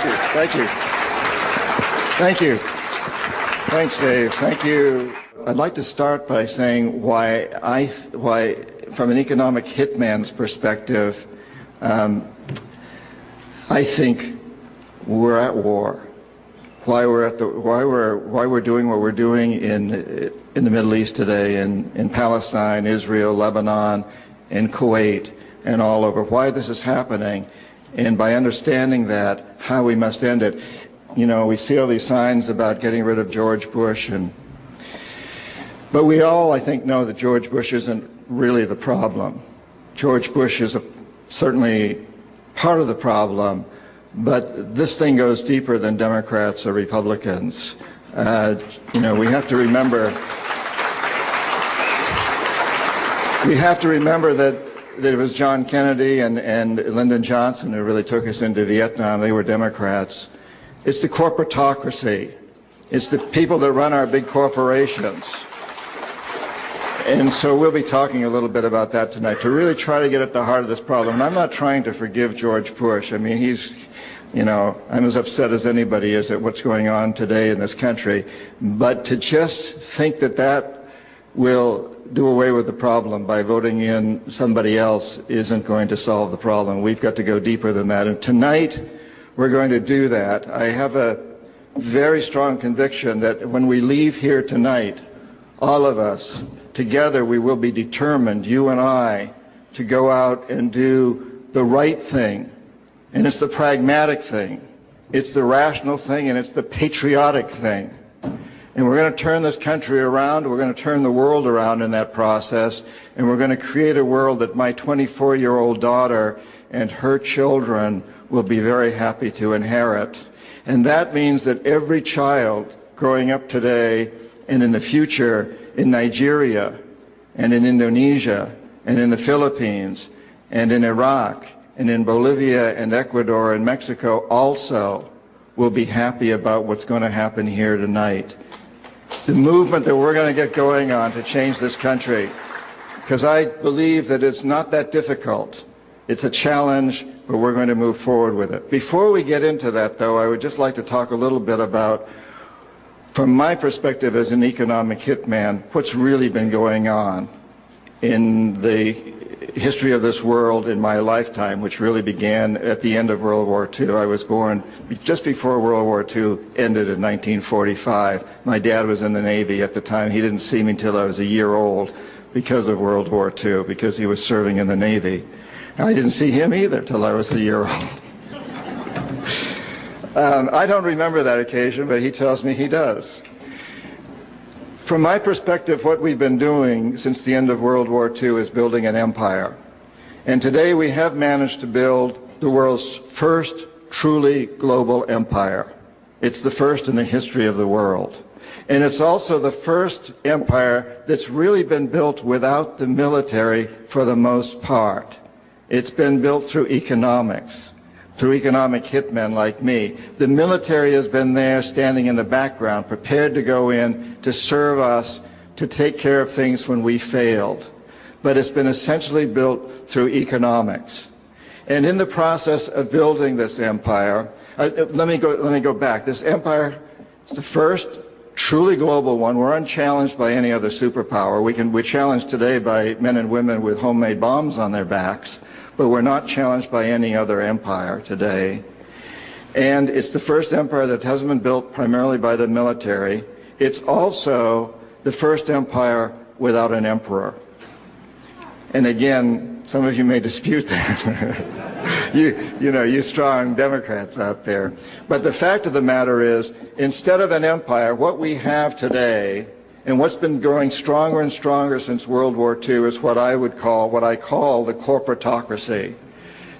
Thank you. Thank you. Thanks, Dave. Thank you. I'd like to start by saying why, from an economic hitman's perspective, I think we're at war. Why we're doing what we're doing in the Middle East today, in Palestine, Israel, Lebanon, in Kuwait, and all over. Why this is happening, and by understanding that, how we must end it. You know, we see all these signs about getting rid of George Bush, but we all, I think, know that George Bush isn't really the problem. George Bush is certainly part of the problem, but this thing goes deeper than Democrats or Republicans. You know, we have to remember that it was John Kennedy and Lyndon Johnson who really took us into Vietnam. They were Democrats. It's the corporatocracy. It's the people that run our big corporations. And so we'll be talking a little bit about that tonight to really try to get at the heart of this problem. And I'm not trying to forgive George Bush. I mean, I'm as upset as anybody is at what's going on today in this country. But to just think that that will do away with the problem by voting in somebody else isn't going to solve the problem. We've got to go deeper than that. And tonight, we're going to do that. I have a very strong conviction that when we leave here tonight, all of us, together we will be determined, you and I, to go out and do the right thing. And it's the pragmatic thing. It's the rational thing, and it's the patriotic thing. And we're going to turn this country around. We're going to turn the world around in that process. And we're going to create a world that my 24-year-old daughter and her children will be very happy to inherit. And that means that every child growing up today and in the future in Nigeria and in Indonesia and in the Philippines and in Iraq and in Bolivia and Ecuador and Mexico also will be happy about what's going to happen here tonight. The movement that we're going to get going on to change this country, because I believe that it's not that difficult. It's a challenge, but we're going to move forward with it. Before we get into that, though, I would just like to talk a little bit about, from my perspective as an economic hitman, what's really been going on in the history of this world in my lifetime, which really began at the end of World War II. I was born just before World War II ended in 1945. My dad was in the Navy at the time. He didn't see me until I was a year old because of World War II, because he was serving in the Navy. I didn't see him either till I was a year old. I don't remember that occasion, but he tells me he does. From my perspective, what we've been doing since the end of World War II is building an empire. And today we have managed to build the world's first truly global empire. It's the first in the history of the world. And it's also the first empire that's really been built without the military for the most part. It's been built through economics, through economic hitmen like me. The military has been there standing in the background, prepared to go in to serve us, to take care of things when we failed. But it's been essentially built through economics. And in the process of building this empire, let me go back. This empire is the first truly global one. We're unchallenged by any other superpower. We're challenged today by men and women with homemade bombs on their backs, but we're not challenged by any other empire today. And it's the first empire that hasn't been built primarily by the military. It's also the first empire without an emperor. And again, some of you may dispute that. you strong Democrats out there. But the fact of the matter is, instead of an empire, what we have today, and what's been growing stronger and stronger since World War II, is what I call the corporatocracy.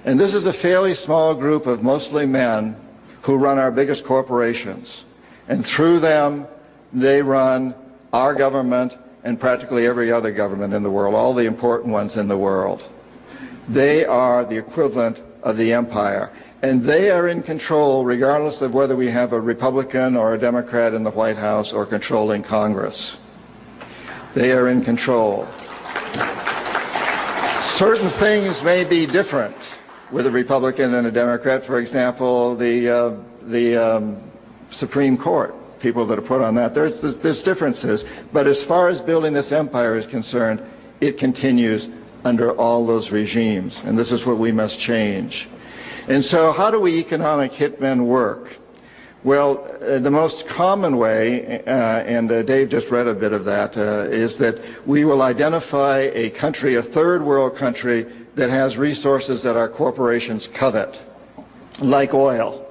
And this is a fairly small group of mostly men who run our biggest corporations. And through them, they run our government and practically every other government in the world, all the important ones in the world. They are the equivalent of the empire. And they are in control regardless of whether we have a Republican or a Democrat in the White House or controlling Congress. They are in control. Certain things may be different with a Republican and a Democrat. For example, the the Supreme Court, people that are put on that. There's differences, but as far as building this empire is concerned, it continues under all those regimes, and this is what we must change. And so how do we economic hitmen work? Well, the most common way, and Dave just read a bit of that, is that we will identify a country, a third world country, that has resources that our corporations covet, like oil.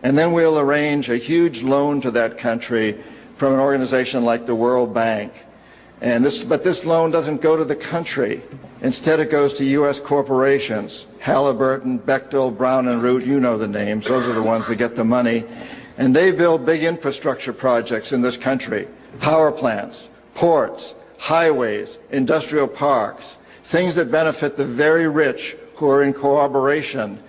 And then we'll arrange a huge loan to that country from an organization like the World Bank. But this loan doesn't go to the country. Instead, it goes to U.S. corporations, Halliburton, Bechtel, Brown and Root, you know the names. Those are the ones that get the money. And they build big infrastructure projects in this country, power plants, ports, highways, industrial parks, things that benefit the very rich who are in collaboration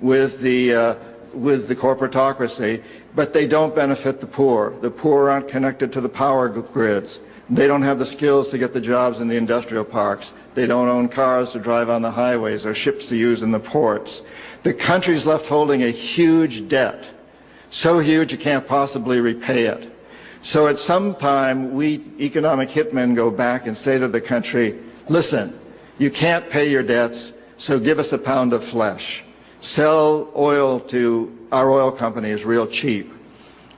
with the corporatocracy, but they don't benefit the poor. The poor aren't connected to the power grids. They don't have the skills to get the jobs in the industrial parks. They don't own cars to drive on the highways or ships to use in the ports. The country's left holding a huge debt, so huge you can't possibly repay it. So at some time, we economic hitmen go back and say to the country, listen, you can't pay your debts, so give us a pound of flesh. Sell oil to our oil companies real cheap,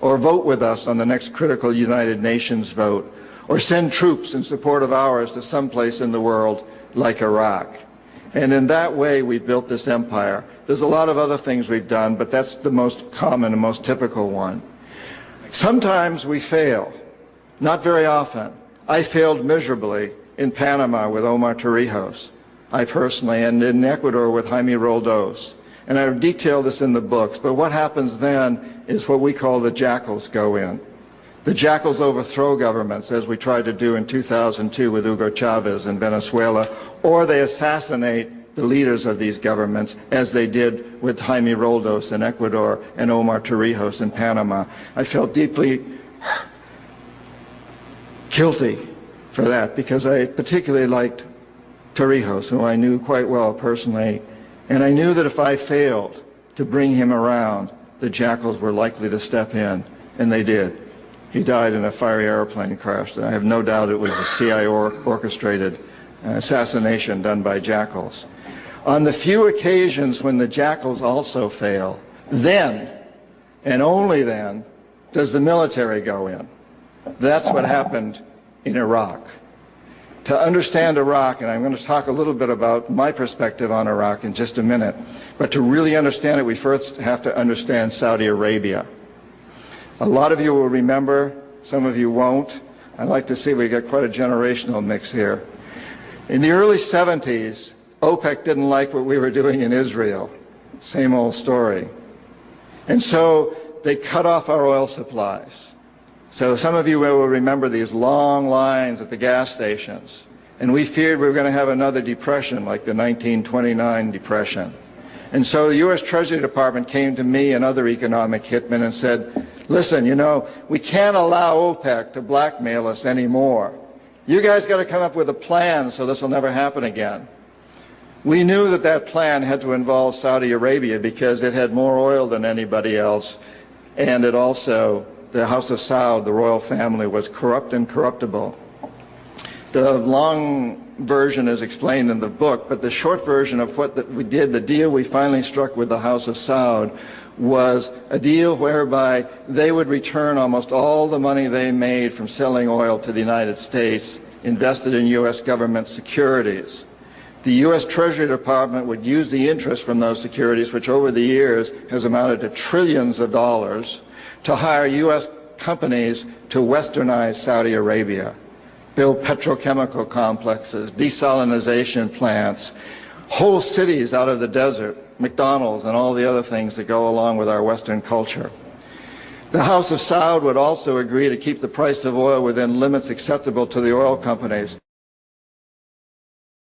or vote with us on the next critical United Nations vote, or send troops in support of ours to someplace in the world like Iraq. And in that way, we've built this empire. There's a lot of other things we've done, but that's the most common and most typical one. Sometimes we fail, not very often. I failed miserably in Panama with Omar Torrijos, I personally, and in Ecuador with Jaime Roldos. And I detail this in the books, but what happens then is what we call the jackals go in. The jackals overthrow governments, as we tried to do in 2002 with Hugo Chavez in Venezuela, or they assassinate the leaders of these governments, as they did with Jaime Roldos in Ecuador and Omar Torrijos in Panama. I felt deeply guilty for that, because I particularly liked Torrijos, who I knew quite well personally, and I knew that if I failed to bring him around, the jackals were likely to step in, and they did. He died in a fiery airplane crash. I have no doubt it was a CIA orchestrated assassination done by jackals. On the few occasions when the jackals also fail, then, and only then, does the military go in. That's what happened in Iraq. To understand Iraq, and I'm going to talk a little bit about my perspective on Iraq in just a minute, but to really understand it, we first have to understand Saudi Arabia. A lot of you will remember, some of you won't. I'd like to see we got quite a generational mix here. In the early 70s, OPEC didn't like what we were doing in Israel. Same old story. And so they cut off our oil supplies. So some of you will remember these long lines at the gas stations. And we feared we were going to have another depression like the 1929 depression. And so the U.S. Treasury Department came to me and other economic hitmen and said, listen, you know, we can't allow OPEC to blackmail us anymore. You guys got to come up with a plan so this will never happen again. We knew that that plan had to involve Saudi Arabia because it had more oil than anybody else, and it also, the House of Saud, the royal family, was corrupt and corruptible. The long version is explained in the book, but the short version of what we did, the deal we finally struck with the House of Saud, was a deal whereby they would return almost all the money they made from selling oil to the United States, invested in U.S. government securities. The U.S. Treasury Department would use the interest from those securities, which over the years has amounted to trillions of dollars, to hire U.S. companies to westernize Saudi Arabia, build petrochemical complexes, desalinization plants, whole cities out of the desert, McDonald's and all the other things that go along with our Western culture. The House of Saud would also agree to keep the price of oil within limits acceptable to the oil companies.